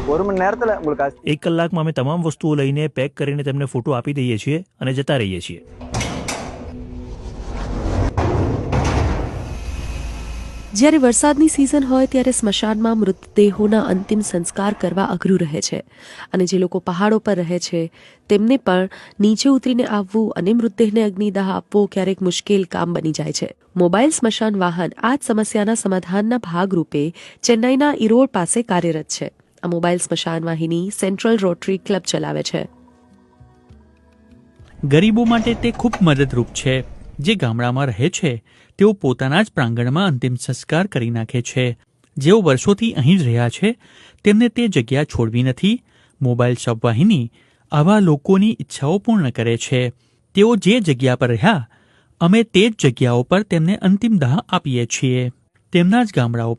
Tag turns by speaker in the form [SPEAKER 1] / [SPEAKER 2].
[SPEAKER 1] 1 કલાકમાં અમે તમામ વસ્તુઓ લઈને પેક કરીને તેમને ફોટો આપી દઈએ છીએ અને જતા રહીએ છીએ.
[SPEAKER 2] જ્યારે વરસાદની સિઝન હોય ત્યારે સ્મશાનમાં મૃતદેહોના અંતિમ સંસ્કાર કરવા અઘરું રહે છે અને જે લોકો પહાડો પર રહે છે તેમને પણ નીચે ઉતરીને આવવું અને મૃતદેહને અગ્નિદાહ આપવો ક્યારેક મુશ્કેલ કામ બની જાય છે. મોબાઈલ સ્મશાન વાહન આ જ સમસ્યાના સમાધાનના ભાગરૂપે ચેન્નાઈના ઈરોડ પાસે કાર્યરત છે. આ મોબાઈલ સ્મશાન વાહિની સેન્ટ્રલ રોટરી ક્લબ ચલાવે છે.
[SPEAKER 3] ગરીબો માટે તે ખૂબ મદદરૂપ છે. જે ગામડામાં રહે છે તેઓ પોતાના જ પ્રાંગણમાં અંતિમ સંસ્કાર કરી નાખે છે. જેઓ વર્ષોથી અહીં જ રહ્યા છે તેમને તે જગ્યા છોડવી નથી. મોબાઈલ શબવાહિની આવા લોકોની ઈચ્છાઓ પૂર્ણ કરે છે. તેઓ જે જગ્યા પર રહ્યા અમે તે જ જગ્યાઓ પર તેમને અંતિમ દાહ આપીએ છીએ. તેમના જ ગામડાઓ